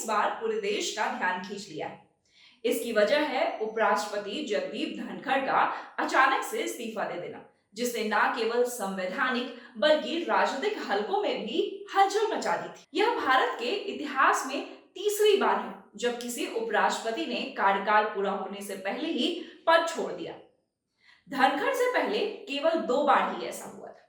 बार पूरे देश का ध्यान खींच लिया है। इसकी वजह है उपराष्ट्रपति जगदीप धनखड़ का अचानक से इस्तीफा दे देना, जिसने न केवल संवैधानिक बल्कि राजनीतिक हलकों में भी हलचल मचा दी थी। यह भारत के इतिहास में तीसरी बार है जब किसी उपराष्ट्रपति ने कार्यकाल पूरा होने से पहले ही पद छोड़ दिया। धनखड़ से पहले केवल 2 बार ही ऐसा हुआ था।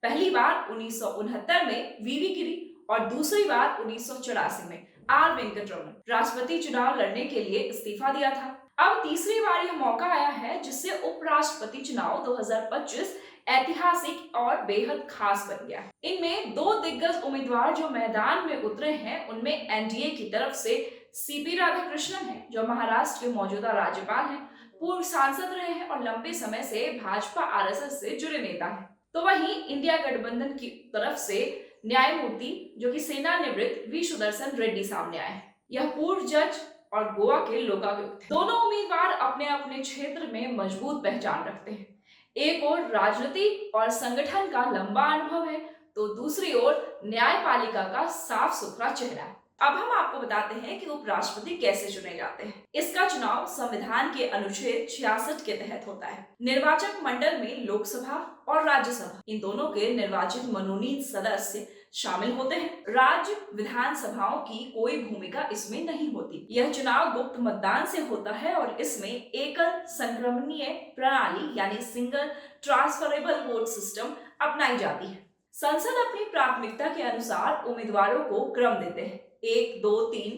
पहली बार 1969 में वीवी गिरी और दूसरी बार 1984 में आर वेंकटरमन राष्ट्रपति चुनाव लड़ने के लिए इस्तीफा दिया था। अब तीसरी बार यह मौका आया है जिससे उपराष्ट्रपति चुनाव 2025 ऐतिहासिक और बेहद खास बन गया है। इनमें 2 दिग्गज उम्मीदवार जो मैदान में उतरे हैं उनमें एनडीए की तरफ से सीपी राधाकृष्णन है, जो महाराष्ट्र के मौजूदा राज्यपाल हैं, पूर्व सांसद रहे हैं और लंबे समय से भाजपा आरएसएस से जुड़े नेता हैं। तो वहीं इंडिया गठबंधन की तरफ से न्यायमूर्ति जो कि सेनानिवृत्त वी सुदर्शन रेड्डी सामने आए हैं। यह पूर्व जज और गोवा के लोकायुक्त थे। दोनों उम्मीदवार अपने अपने क्षेत्र में मजबूत पहचान रखते हैं। एक ओर राजनीति और संगठन का लंबा अनुभव है, तो दूसरी ओर न्यायपालिका का साफ सुथरा चेहरा है। अब हम आपको बताते हैं कि उपराष्ट्रपति कैसे चुने जाते हैं। इसका चुनाव संविधान के अनुच्छेद 66 के तहत होता है। निर्वाचक मंडल में लोकसभा और राज्यसभा इन दोनों के निर्वाचित मनोनीत सदस्य शामिल होते हैं। राज्य विधानसभाओं की कोई भूमिका इसमें नहीं होती। यह चुनाव गुप्त मतदान से होता है और इसमें एकल संक्रमणीय प्रणाली यानी सिंगल ट्रांसफरेबल वोट सिस्टम अपनाई जाती है। संसद अपनी प्राथमिकता के अनुसार उम्मीदवारों को क्रम देते हैं, 1, 2, 3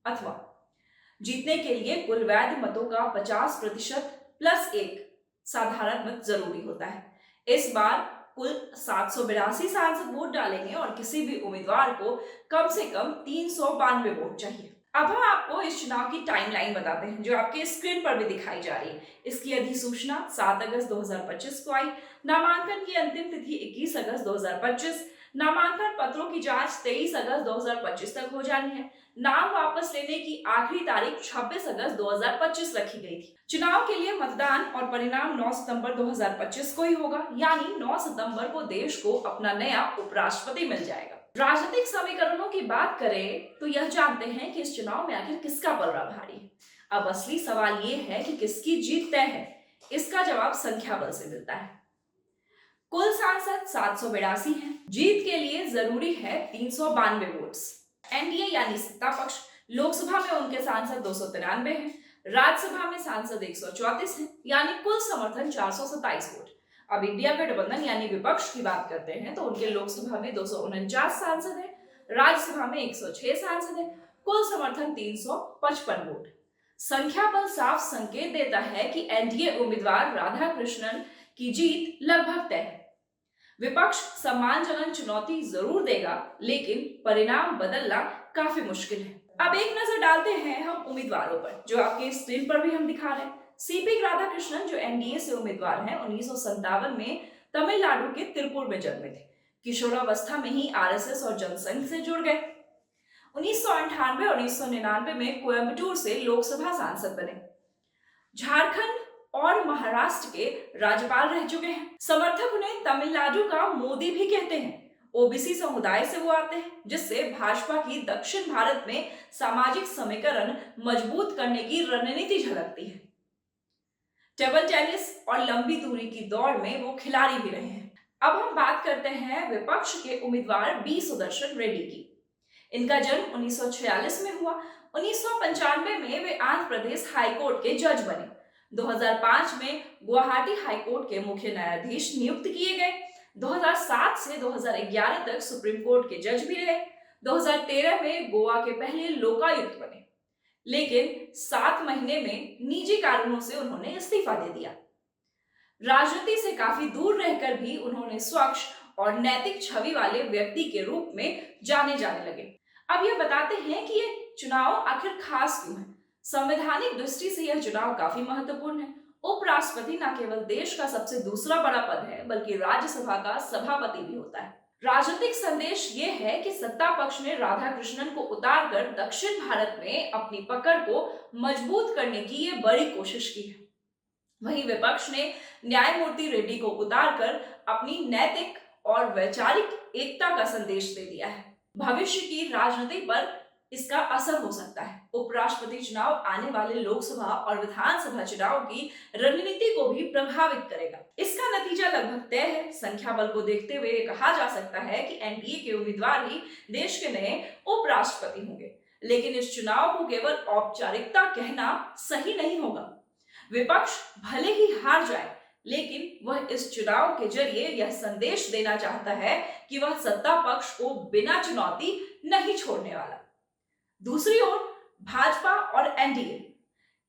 अथवा जीतने के लिए कुल वैध मतों का 50% प्लस 1 साधारण मत जरूरी होता है। इस बार कुल 782 सांसद वोट डालेंगे और किसी भी उम्मीदवार को कम से कम 392 वोट चाहिए। अब हम आपको इस चुनाव की टाइमलाइन बताते हैं जो आपके स्क्रीन पर भी दिखाई जा रही है। इसकी अधिसूचना 7 अगस्त 2025 को आई। नामांकन की अंतिम तिथि 21 अगस्त 2025। नामांकन पत्रों की जांच 23 अगस्त 2025 तक हो जानी है। नाम वापस लेने की आखिरी तारीख 26 अगस्त 2025 रखी गई थी। चुनाव के लिए मतदान और परिणाम 9 सितंबर 2025 को ही होगा, यानी 9 सितंबर को देश को अपना नया उपराष्ट्रपति मिल जाएगा। राजनीतिक समीकरणों की बात करें तो यह जानते हैं कि इस चुनाव में आखिर किसका पलड़ा भारी है। अब असली सवाल ये है कि किसकी जीत तय है। इसका जवाब संख्या बल से मिलता है। कुल सांसद 782 हैं। जीत के लिए जरूरी है 392 वोट्स। एनडीए यानी सत्ता पक्ष, लोकसभा में उनके सांसद 293 हैं, राज्यसभा में सांसद 134 हैं, यानी कुल समर्थन 427 वोट। अब इंडिया गठबंधन यानी विपक्ष की बात करते हैं तो उनके लोकसभा में 249 सांसद हैं, राज्यसभा में 106 सांसद हैं, कुल समर्थन 355 वोट। संख्या बल साफ संकेत देता है कि एनडीए उम्मीदवार राधाकृष्णन की जीत लगभग तय है। विपक्ष सम्मानजनक चुनौती जरूर देगा, लेकिन परिणाम बदलना काफी मुश्किल है। अब एक नजर डालते हैं हम उम्मीदवारों पर, जो आपके स्क्रीन पर भी हम दिखा रहे हैं। सीपी राधाकृष्णन जो एनडीए से उम्मीदवार हैं, 1957 में तमिलनाडु के तिरुपुर में जन्मे थे। किशोरावस्था में ही आरएसएस और जनसंघ से जुड़ गए। 1998 और 1999 में कोयम्बटूर से लोकसभा सांसद बने। झारखंड और महाराष्ट्र के राज्यपाल रह चुके हैं। समर्थक उन्हें तमिलनाडु का मोदी भी कहते हैं। ओबीसी समुदाय से वो आते हैं, जिससे भाजपा की दक्षिण भारत में सामाजिक समीकरण मजबूत करने की रणनीति झलकती है। टेबल टेनिस और लंबी दूरी की दौड़ में वो खिलाड़ी भी रहे हैं। अब हम बात करते हैं विपक्ष के उम्मीदवार वी सुदर्शन रेड्डी की। इनका जन्म 1946 में हुआ। 1995 में वे आंध्र प्रदेश हाईकोर्ट के जज बने। 2005 में गुवाहाटी हाईकोर्ट के मुख्य न्यायाधीश नियुक्त किए गए। 2007 से 2011 तक सुप्रीम कोर्ट के जज भी रहे। 2013 में गोवा के पहले लोकायुक्त बने, लेकिन 7 महीने में निजी कारणों से उन्होंने इस्तीफा दे दिया। राजनीति से काफी दूर रहकर भी उन्होंने स्वच्छ और नैतिक छवि वाले व्यक्ति के रूप में जाने जाने लगे। अब यह बताते हैं कि ये चुनाव आखिर खास क्यों है। संवैधानिक दृष्टि से यह चुनाव काफी महत्वपूर्ण है। उपराष्ट्रपति न केवल देश का सबसे दूसरा बड़ा पद है, बल्कि राज्यसभा का सभापति भी होता है। राजनीतिक संदेश ये है कि सत्ता पक्ष ने राधाकृष्णन को उतारकर दक्षिण भारत में अपनी पकड़ को मजबूत करने की ये बड़ी कोशिश की है। वहीं विपक्ष ने न्यायमूर्ति रेड्डी को उतारकर अपनी नैतिक और वैचारिक एकता का संदेश दे दिया है। भविष्य की राजनीति पर इसका असर हो सकता है। उपराष्ट्रपति चुनाव आने वाले लोकसभा और विधानसभा चुनाव की रणनीति को भी प्रभावित करेगा। इसका नतीजा लगभग तय है। संख्या बल को देखते हुए कहा जा सकता है कि एनडीए के उम्मीदवार ही देश के नए उपराष्ट्रपति होंगे, लेकिन इस चुनाव को केवल औपचारिकता कहना सही नहीं होगा। विपक्ष भले ही हार जाए, लेकिन वह इस चुनाव के जरिए यह संदेश देना चाहता है कि वह सत्ता पक्ष को बिना चुनौती नहीं छोड़ने वाला। दूसरी ओर भाजपा और एनडीए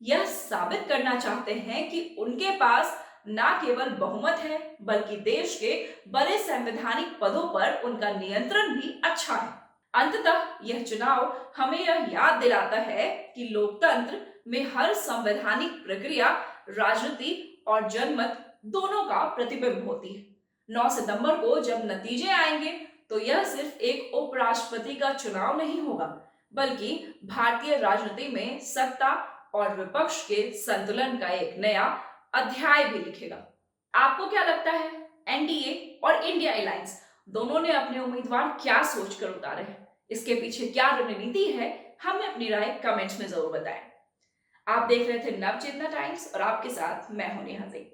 यह साबित करना चाहते हैं कि उनके पास न केवल बहुमत है, बल्कि देश के बड़े संवैधानिक पदों पर उनका नियंत्रण भी अच्छा है। अंततः यह चुनाव हमें यह याद दिलाता है कि लोकतंत्र में हर संवैधानिक प्रक्रिया राजनीति और जनमत दोनों का प्रतिबिंब होती है। 9 सितंबर को जब नतीजे आएंगे तो यह सिर्फ एक उपराष्ट्रपति का चुनाव नहीं होगा, बल्कि भारतीय राजनीति में सत्ता और विपक्ष के संतुलन का एक नया अध्याय भी लिखेगा। आपको क्या लगता है? एनडीए और इंडिया अलायंस दोनों ने अपने उम्मीदवार क्या सोचकर उतारे हैं? इसके पीछे क्या रणनीति है? हमें अपनी राय कमेंट्स में जरूर बताएं। आप देख रहे थे नवचेतना टाइम्स और आपके साथ मैं हूं नेहा सिंह।